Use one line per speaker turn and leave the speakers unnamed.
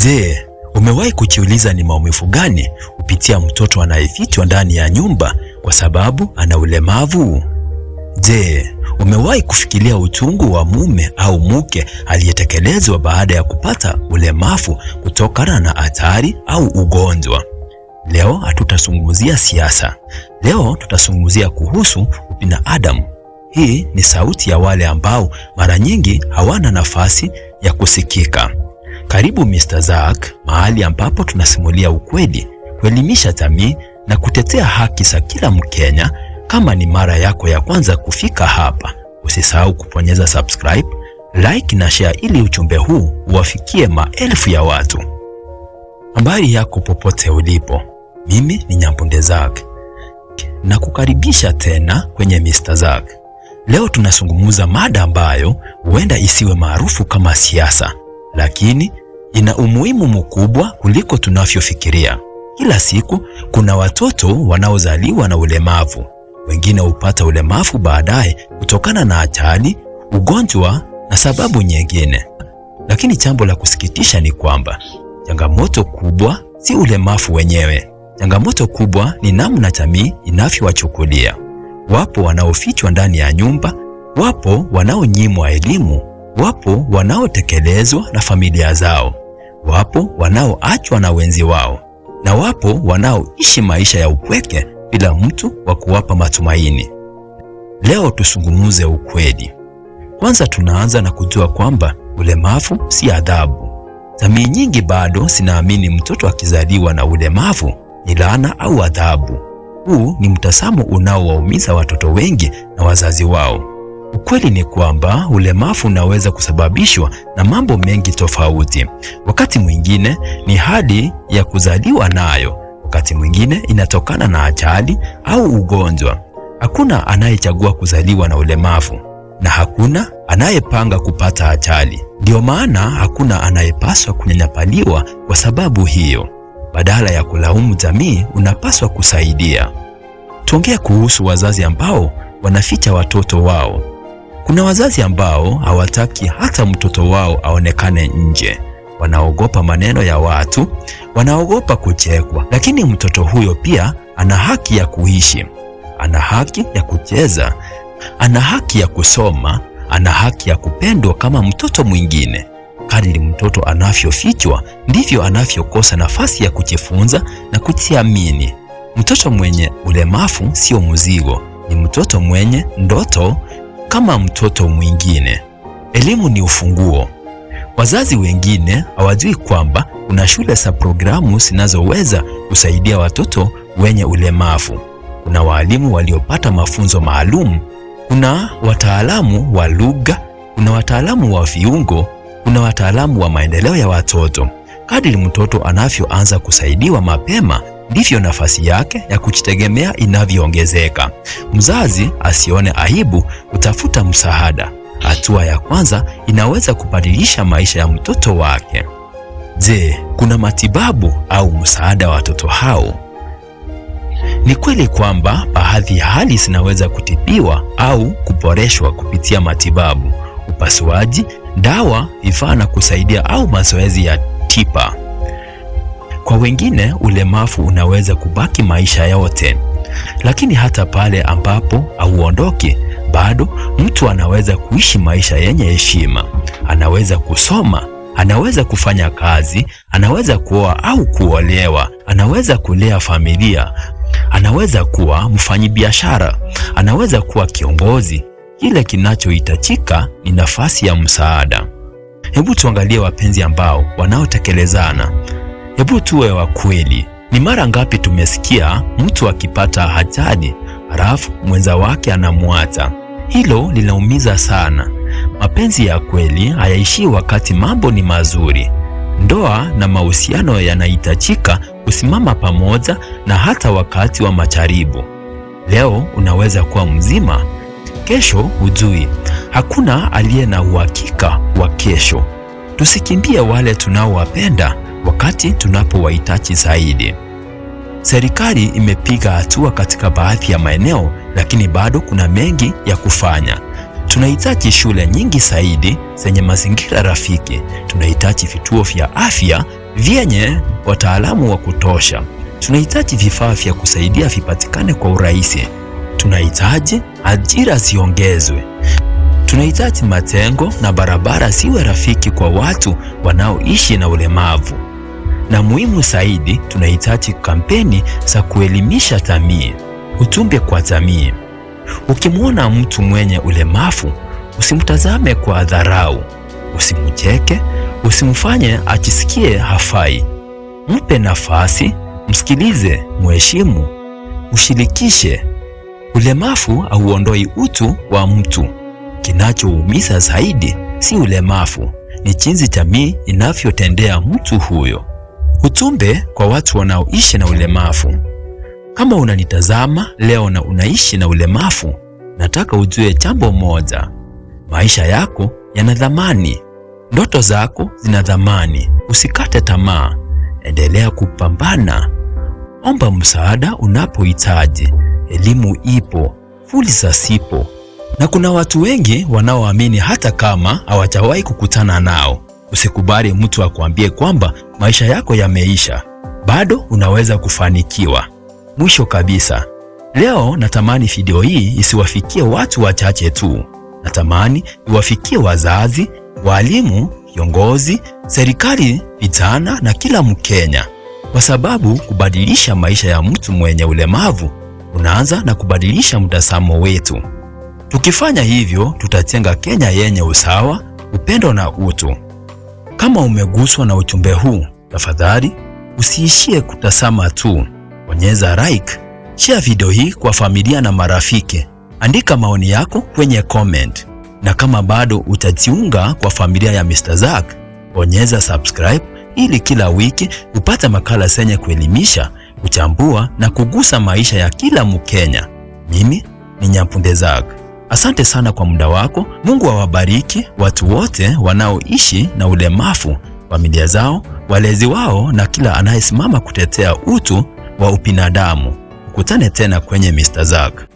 Je, umewahi kujiuliza ni maumivu gani hupitia mtoto anayefichwa ndani ya nyumba kwa sababu ana ulemavu? Je, umewahi kufikiria uchungu wa mume au mke aliyetekelezwa baada ya kupata ulemavu kutokana na hatari au ugonjwa? Leo hatutazungumzia siasa. Leo tutazungumzia kuhusu ubinadamu. Hii ni sauti ya wale ambao mara nyingi hawana nafasi ya kusikika. Karibu Mr. Zack, mahali ambapo tunasimulia ukweli, kuelimisha jamii na kutetea haki za kila Mkenya. Kama ni mara yako ya kwanza kufika hapa, usisahau kubonyeza subscribe, like na share ili ujumbe huu uwafikie maelfu ya watu. Habari yako popote ulipo. Mimi ni Nyambunde Zack na kukaribisha tena kwenye Mr. Zack. Leo tunazungumza mada ambayo huenda isiwe maarufu kama siasa, lakini ina umuhimu mkubwa kuliko tunavyofikiria. Kila siku kuna watoto wanaozaliwa na ulemavu. Wengine hupata ulemavu baadaye kutokana na ajali, ugonjwa na sababu nyingine. Lakini jambo la kusikitisha ni kwamba changamoto kubwa si ulemavu wenyewe. Changamoto kubwa ni namna jamii inavyowachukulia. Wapo wanaofichwa ndani ya nyumba, wapo wanaonyimwa elimu, wapo wanaotekelezwa na familia zao, wapo wanaoachwa na wenzi wao, na wapo wanaoishi maisha ya upweke bila mtu wa kuwapa matumaini. Leo tuzungumze ukweli. Kwanza tunaanza na kujua kwamba ulemavu si adhabu. Jamii nyingi bado zinaamini mtoto akizaliwa na ulemavu ni laana au adhabu. Huu ni mtazamo unaowaumiza watoto wengi na wazazi wao. Ukweli ni kwamba ulemavu unaweza kusababishwa na mambo mengi tofauti. Wakati mwingine ni hali ya kuzaliwa nayo, wakati mwingine inatokana na ajali au ugonjwa. Hakuna anayechagua kuzaliwa na ulemavu na hakuna anayepanga kupata ajali. Ndio maana hakuna anayepaswa kunyanyapaliwa kwa sababu hiyo. Badala ya kulaumu jamii, unapaswa kusaidia. Tuongee kuhusu wazazi ambao wanaficha watoto wao. Kuna wazazi ambao hawataki hata mtoto wao aonekane nje. Wanaogopa maneno ya watu, wanaogopa kuchekwa. Lakini mtoto huyo pia ana haki ya kuishi, ana haki ya kucheza, ana haki ya kusoma, ana haki ya kupendwa kama mtoto mwingine. Kadri mtoto anavyofichwa, ndivyo anavyokosa nafasi ya kujifunza na kujiamini. Mtoto mwenye ulemavu sio mzigo, ni mtoto mwenye ndoto kama mtoto mwingine. Elimu ni ufunguo. Wazazi wengine hawajui kwamba kuna shule za programu zinazoweza kusaidia watoto wenye ulemavu. Kuna walimu waliopata mafunzo maalum, kuna wataalamu wa lugha, kuna wataalamu wa viungo, kuna wataalamu wa maendeleo ya watoto. Kadri mtoto anavyoanza kusaidiwa mapema, ndivyo nafasi yake ya kujitegemea inavyoongezeka. Mzazi asione aibu kutafuta msaada. Hatua ya kwanza inaweza kubadilisha maisha ya mtoto wake. Je, kuna matibabu au msaada wa watoto hao? Ni kweli kwamba baadhi ya hali zinaweza kutibiwa au kuboreshwa kupitia matibabu, upasuaji, dawa, vifaa na kusaidia au mazoezi ya tiba. Kwa wengine ulemavu unaweza kubaki maisha yote. Lakini hata pale ambapo hauondoki, bado mtu anaweza kuishi maisha yenye heshima. Anaweza kusoma, anaweza kufanya kazi, anaweza kuoa au kuolewa, anaweza kulea familia, anaweza kuwa mfanyabiashara, anaweza kuwa kiongozi. Kile kinachohitajika ni nafasi ya msaada. Hebu tuangalie wapenzi ambao wanaotekelezana. Hebu tuwe wa kweli. Ni mara ngapi tumesikia mtu akipata ajali halafu mwenza wake anamwacha? Hilo linaumiza sana. Mapenzi ya kweli hayaishi wakati mambo ni mazuri. Ndoa na mahusiano yanahitajika kusimama pamoja na hata wakati wa majaribu. Leo unaweza kuwa mzima, kesho hujui. Hakuna aliye na uhakika wa kesho. Tusikimbie wale tunaowapenda wakati tunapowahitaji zaidi. Serikali imepiga hatua katika baadhi ya maeneo, lakini bado kuna mengi ya kufanya. Tunahitaji shule nyingi zaidi zenye mazingira rafiki. Tunahitaji vituo vya afya vyenye wataalamu wa kutosha. Tunahitaji vifaa vya kusaidia vipatikane kwa urahisi. Tunahitaji ajira ziongezwe. Tunahitaji majengo na barabara ziwe rafiki kwa watu wanaoishi na ulemavu. Na muhimu zaidi, tunahitaji kampeni za kuelimisha jamii. Ujumbe kwa jamii: ukimwona mtu mwenye ulemavu, usimtazame kwa dharau, usimcheke, usimfanye ajisikie hafai. Mpe nafasi, msikilize, mheshimu, ushirikishe. Ulemavu hauondoi utu wa mtu. Kinachoumiza zaidi si ulemavu, ni jinsi jamii inavyotendea mtu huyo. Ujumbe kwa watu wanaoishi na ulemavu: kama unanitazama leo na unaishi na ulemavu, nataka ujue jambo moja: maisha yako yana thamani, ndoto zako zina thamani. Usikate tamaa, endelea kupambana. Omba msaada unapohitaji. Elimu ipo, fursa zipo, na kuna watu wengi wanaoamini hata kama hawajawahi kukutana nao. Usikubali mtu akwambie kwamba maisha yako yameisha. Bado unaweza kufanikiwa. Mwisho kabisa, leo natamani video hii isiwafikie watu wachache tu. Natamani iwafikie wazazi, walimu, viongozi, serikali, vijana na kila Mkenya, kwa sababu kubadilisha maisha ya mtu mwenye ulemavu unaanza na kubadilisha mtazamo wetu. Tukifanya hivyo, tutajenga Kenya yenye usawa, upendo na utu. Kama umeguswa na ujumbe huu, tafadhali usiishie kutazama tu. Bonyeza like, share video hii kwa familia na marafiki. Andika maoni yako kwenye comment. Na kama bado utajiunga kwa familia ya Mr. Zack, bonyeza subscribe ili kila wiki upate makala zenye kuelimisha, kuchambua na kugusa maisha ya kila Mkenya. Mimi ni Nyapunde Zack. Asante sana kwa muda wako. Mungu awabariki watu wote wanaoishi na ulemavu, familia zao, walezi wao na kila anayesimama kutetea utu wa ubinadamu. Ukutane tena kwenye Mr. Zack.